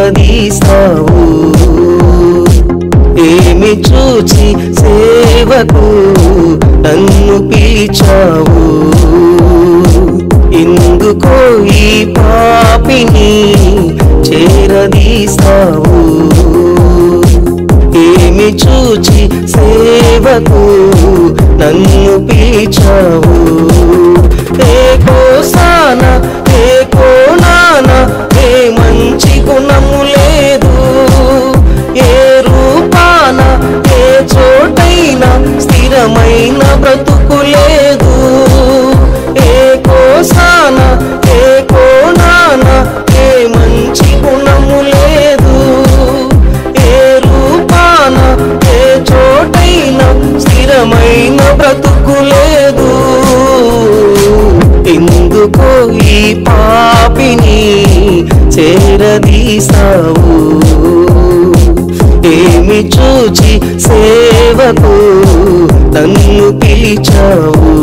చేరదీస్తావు. ఏమి చూచి సేవకు నన్ను పిలిచావు, ఎందుకో ఈ పాపిని చేరదీస్తావు. ఏమి చూచి సేవకు నన్ను పిలిచావు. ఏ కోసాన ఏ కోనాన ఏ మంచి గుణము లేదు, ఏ రూపాన ఏ చోటైనా స్థిరమైన బ్రతుకు లేదు. ఏ కోసాన ఏ కోనాన ఏ మంచి గుణము లేదు, ఏ రూపాన ఏ చోటైనా స్థిరమైన బ్రతుకు లేదు. ఎందుకో ఈ పాపిని చేరదీస్తావు. ఏమి చూచి సేవకు నన్ను పిలిచావు.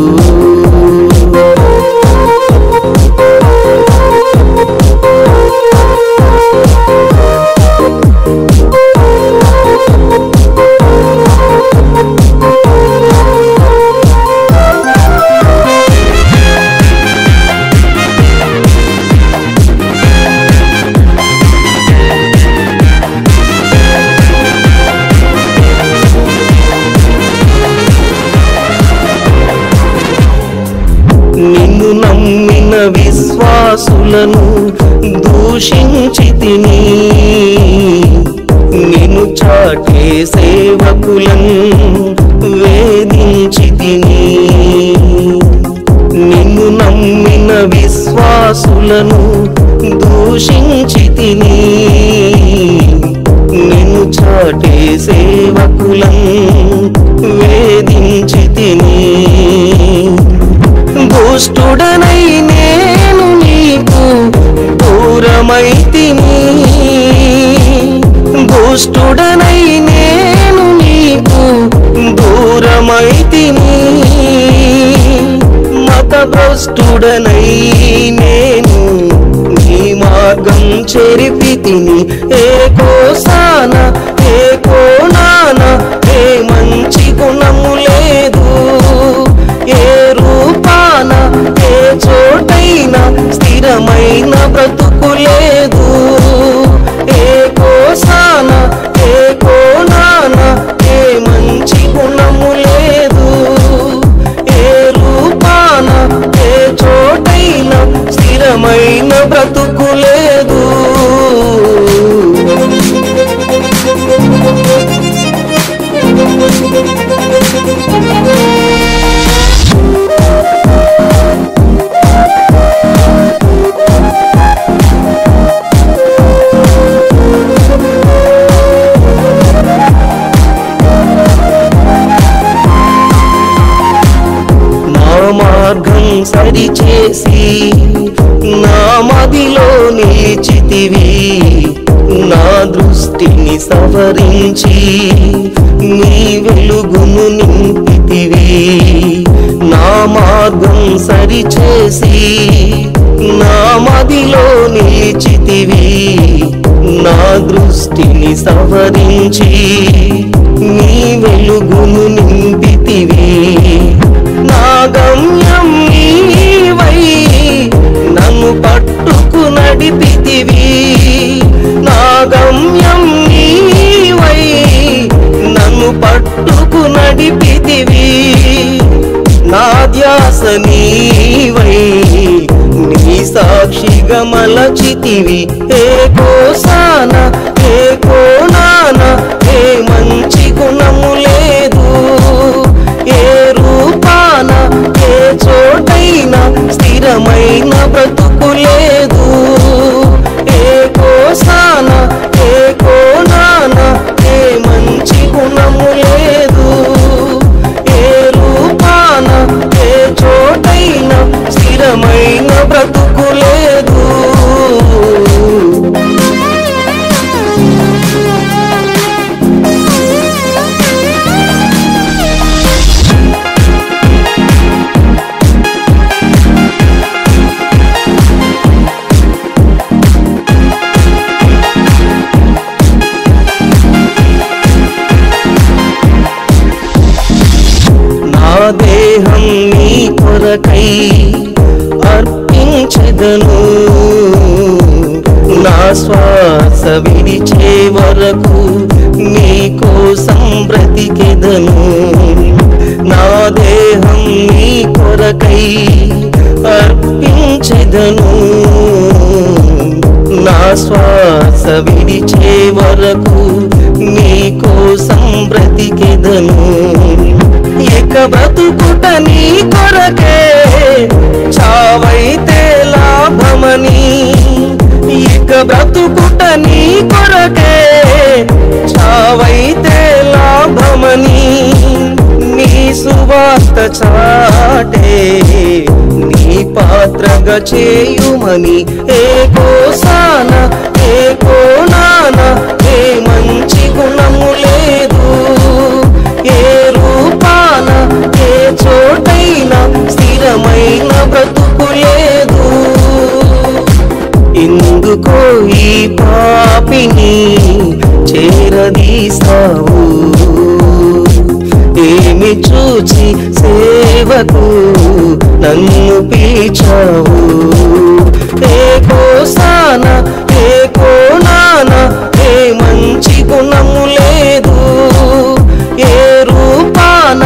నిన్ను నమ్మిన విశ్వాసులను దూషించితిని, నిన్ను చాటే సేవకులను వేధించితిని. నిన్ను నమ్మిన విశ్వాసులను దూషించితిని, నిన్ను చాటే సేవకులను వేధించితిని. దుష్టుడనై నేను నీకు దూరమైతిని, దుష్టుడనై నేను నీకు దూరమైతిని. మతభ్రష్టుడనై నేను నీ మార్గం చెరిపితిని. ఏ కోసాన ఏ కోనాన ఏ మంచి గుణము లేదు, ఏ రూపాన ఏ చోటైనా స్థిరమైన బ్రతుకు లేదు. ఏ కోసాన ఏ కోనాన ఏ మంచి గుణము లేదు, ఏ రూపాన ఏ చోటైనా స్థిరమైన బ్రతుకు లేదు. మార్గం సరిచేసి నా మదిలో నిలిచితివి, నా దృష్టిని సవరించి నీ వెలుగును నింపితివి. నా మార్గం సరిచేసి నా మదిలో నిలిచితివి, నా దృష్టిని సవరించి నీ వెలుగును నింపితివి. నా గమ్యం నీవై నన్ను పట్టుకు నడిపితివి, నా గమ్యం నీవై నన్ను పట్టుకు నడిపితివి. నా ధ్యాస నీవై నీ సాక్షిగా మలచితివి. ఏ కోసాన ఏ కోనాన ఏ మంచి గుణము లేదు, ఏ రూపాన ఏ చోటైనా స్థిరమైన బ్రతుకు లేదు. ఏ కోసాన ఏ కోనాన ఏ మంచి గుణము లేదు, ఏ రూపాన ఏ చోటైనా స్థిరమైన బ్రతుకు లేదు. దేహం నీ కొరకై అర్పించెదను, నా శ్వాస విడిచే వరకు నీ కోసం బ్రతికెదను. నా దేహం నీ కొరకై అర్పించెదను, నా శ్వాస విడిచే వరకు నీ కోసం బ్రతికెదను. ఇక బ్రతుకుట నీ కొరకే, చావైతే లాభమని. ఇక బ్రతుకుట నీ కొరకే, చావైతే లాభమని. నీ సువార్త చాటే నీ పాత్రగా చేయుమని. ఏ కోసాన ఏ కోణాన ఏ మంచి గుణము లేదు, ఏ రూపాన ఏ చోటైనా స్థిరమైన బ్రతుకు లేదు. ఎందుకో ఈ పాపిని చేరదీసావు, ఏమి చూచి సేవకు నన్ను పిలిచావు. ఏ కోసాన ఏ కోణాన ఏ మంచి గుణము లేదు, ఏ రూపాన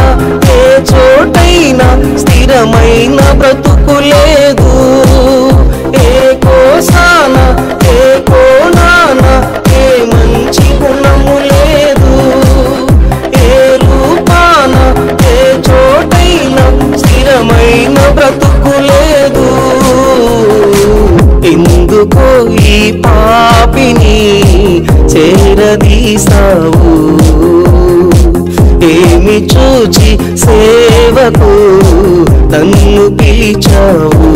ఏ చోటైనా స్థిరమైన బ్రతుకు లేదు. ఏ కోసాన ఏ కోణాన ఏ మంచి గుణము లేదు, ఏ రూపాన ఏ చోటైనా స్థిరమైన బ్రతుకు లేదు. ఎందుకో ఈ పాపిని చేరదీసావు, ఏమి చూచి సేవకు నన్ను పిలిచావు.